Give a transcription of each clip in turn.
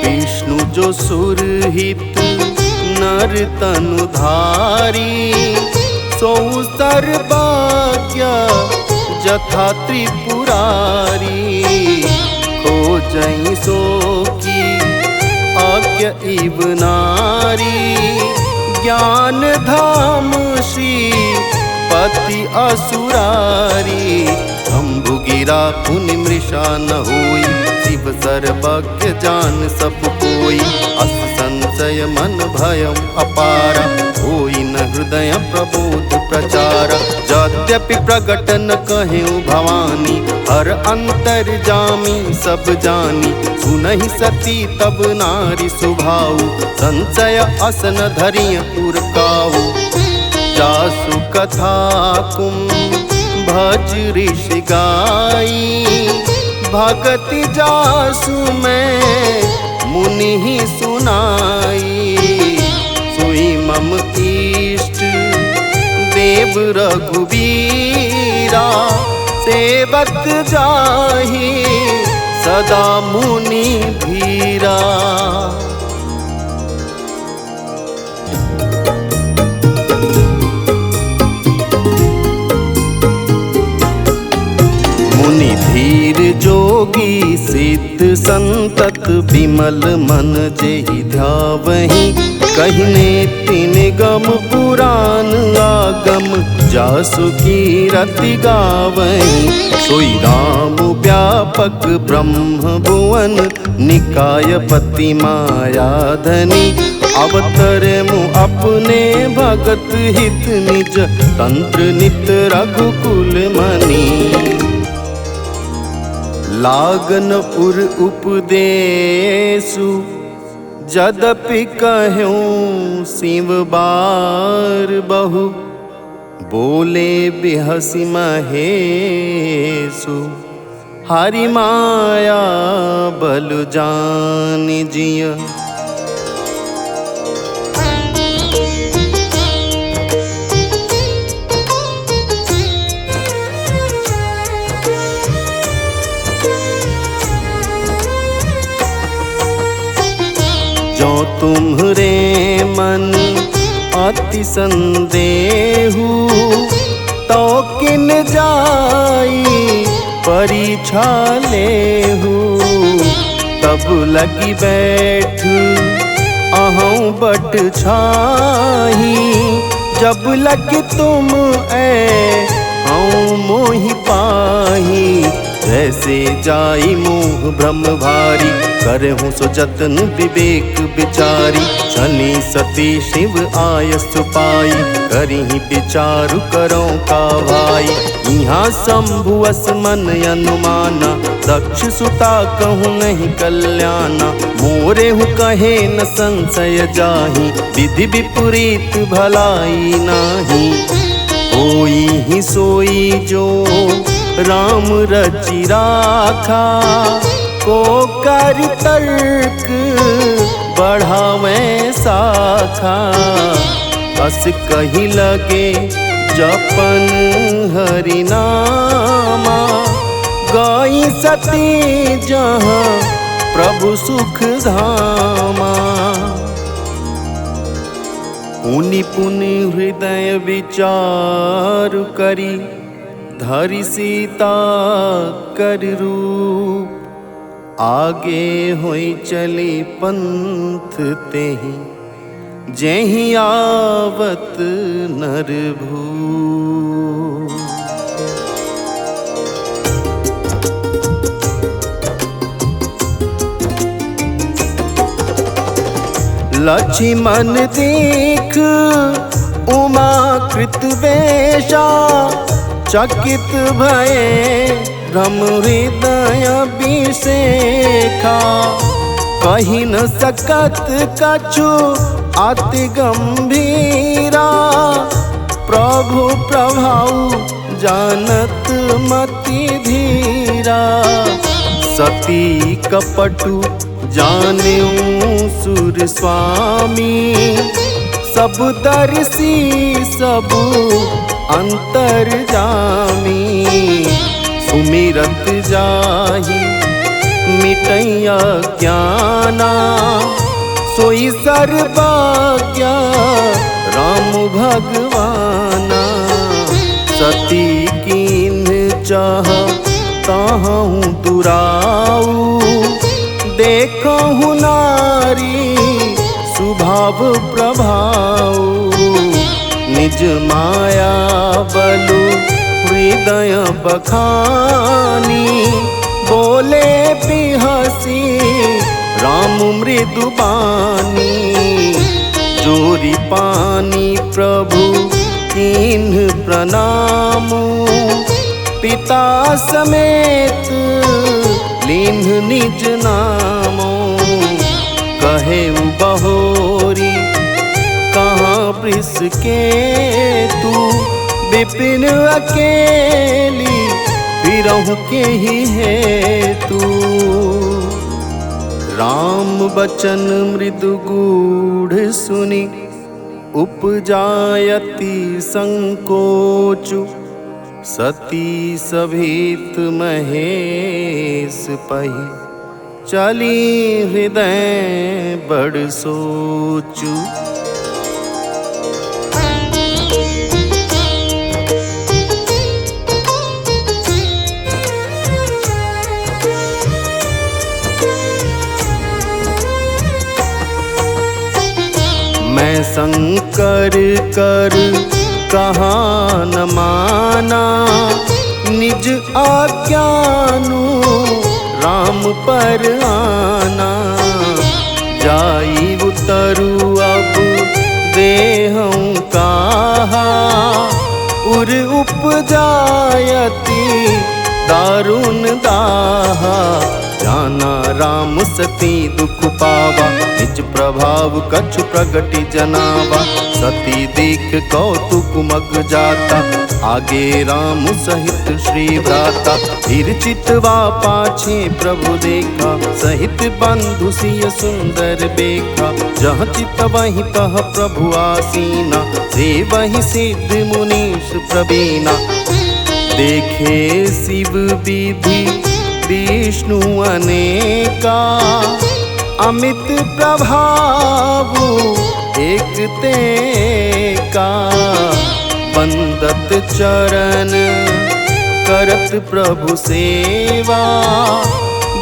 विष्णु जो सुरहित नर तनुधारी, सो सर्वज्ञ जथा त्रिपुरारी। खोजहि सो की आज्ञा इव नारी, ज्ञान धाम श्री पति असुरारी। शंभुगिरा पुनि मृषा न होई, शिव सर्वज्ञ जान सब कोई। अस संशय मन भयम अपारा, होई न हृदय प्रबोध प्रचारा। यद्यपि प्रगट न कहेउ भवानी, हर अंतर जामी सब जानी। सुनहि सती तब नारी सुभाऊ, संशय असन धरिय पुर काऊ। जासु कथा कुंभज ऋषि गाई, भगति जासु मैं मुनि ही सुनाई। सोई मम इष्ट देव रघुबीरा, सेवक जाहि सदा मुनि धीरा। मुनि धीर जोगी सिद्ध संतत, बिमल मन जेहि ध्यावहि। कहिने तिन गम पुराण आगम, जासु कीरति गावहि। सोई राम व्यापक ब्रह्म भुवन, निकाय पति माया धनी। अवतरे मु अपने भगत हित, निज तंत्र नित रघुकुल मनी। लागन उर उपदेशु, यद्यपि कहूँ शिव बार बहु। बोले बिहसि महेशु, हरि माया बल जान जिय। जो तुम्हरे मन अति संदेहु, तो किन जाई परीक्षा लेहु। तब लगी बैठ अहूँ बट छाही, जब लगी तुम हूँ मोहि पाही। जैसे जाई मोह ब्रह्म भारी, करहूँ सो जतन विवेक विचारी। चली सती शिव आयस पाई, करिहि विचारु करो का भाई। यहाँ शंभुअस मन अनुमाना, दक्ष सुता कहूँ नहीं कल्याणा। मोरे हूँ कहे न संशय जाहि, विधि विपरीत भलाई नाही। होई ही सोई जो राम रचि राखा, को कर तर्क बढ़ावे शाखा। अस कही लगे जपन हरि नामा, गाई सती जहाँ प्रभु सुख धामा। पुनि पुनि हृदय विचार करी, धरि सीता कर रूप। आगे होई चली पंथ तेहि, जेहि आवत नर भू। लक्ष्मण देख उमा कृत वेशा, चकित भये भ्रम हृदय विषेखा। कहि न सकत कछु अति गंभीरा, प्रभु प्रभाव जानत मति धीरा। सती कपटु जानेऊ सुर स्वामी, सब दर्शी सब अंतर जामी सुमिरत जाहि मिटैया ज्ञाना सोई सर्वज्ञ राम भगवाना। सती कीन चाह ताहूँ दुराऊ देखहु नारी स्वभाव प्रभाव। निज माया बलु हृदय बखानी बोले बिहसी राम मृदु बानी। जोरी पानी प्रभु कीन्ह प्रणामु पिता समेत लीन्ह निज नामो। कहे बहोरी कहाँ वृष के तू विपिन अकेली फिरहु के ही है तू। राम बचन मृदु गूढ़ सुनि उपजायति संकोचु। सती सभित महेश पहि चली हृदय बड़ सोचु। मैं शंकर कर कहाँ न माना निज आज्ञानु राम पर आना। जाई उतरु अब देहं कहा उर उपजायति दारुण दाहा। जाना राम सती दुख पावा निज प्रभाव कछु प्रगति जनावा। सती देख कौतुक मग जाता आगे राम सहित श्री भ्राता। धीर चितवा पाछे प्रभु देखा सहित बंधु सिय सुंदर बेखा। जहाँ चित वहीं तह प्रभु आसीना से वहीं सिद्ध मुनीश प्रवीणा। देखे शिव विधि विष्णु अनेका अमित प्रभाव एक ते का। बंदत चरण करत प्रभु सेवा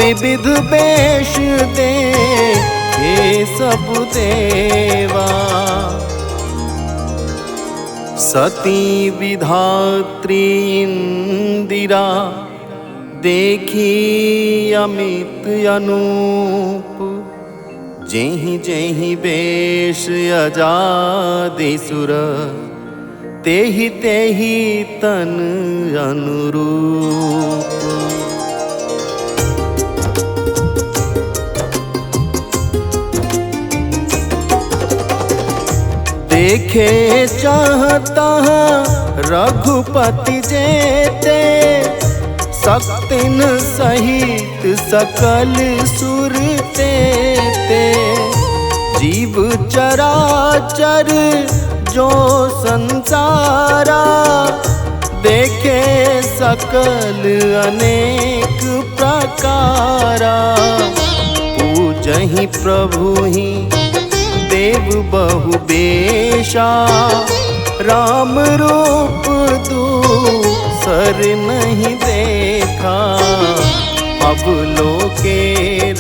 विविध वेश दे हे सब देवा। सती विधात्री इंदिरा देखी अमित अनूप। जेहि जेहि वेश अजादिसुर तेहि तेहि तन अनुरूप। देखे चाहता रघुपति जेते सक्तिन सहित सकल सुर तेते। जीव चराचर जो संसारा देखे सकल अनेक प्रकारा। पूजहि प्रभु ही देव बहु बेशा राम रूप दूसर नहीं देखा। अब लोके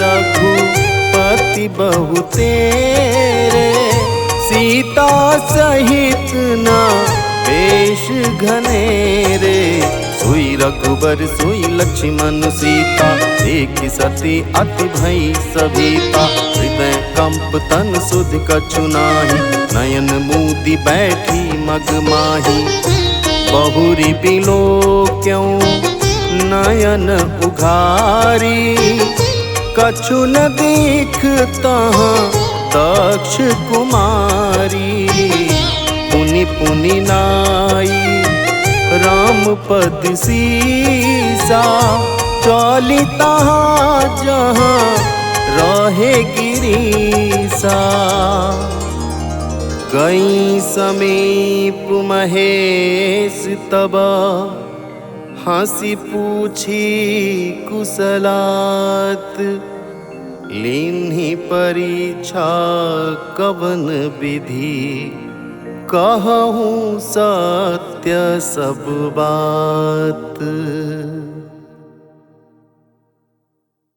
रघुपति बहु तेरे सीता सहित न वेश घनेरे। सोई रघुबर सोई लक्ष्मण सीता देखि सती अति भई सभीता। हृदय कंप तन सुध कछु नाही नयन मूदी बैठी मग माही। बहुरी बिलो क्यों नयन उघारी कछु न दिखता दक्ष कुमारी। पुनि पुनि नाई राम पद सीसा चली तहाँ जहाँ रहे गिरीसा। गई समीप महेश तब हंसी पूछी कुशलात। लीन्ही परीक्षा कवन विधि कहूँ सत्य सब बात।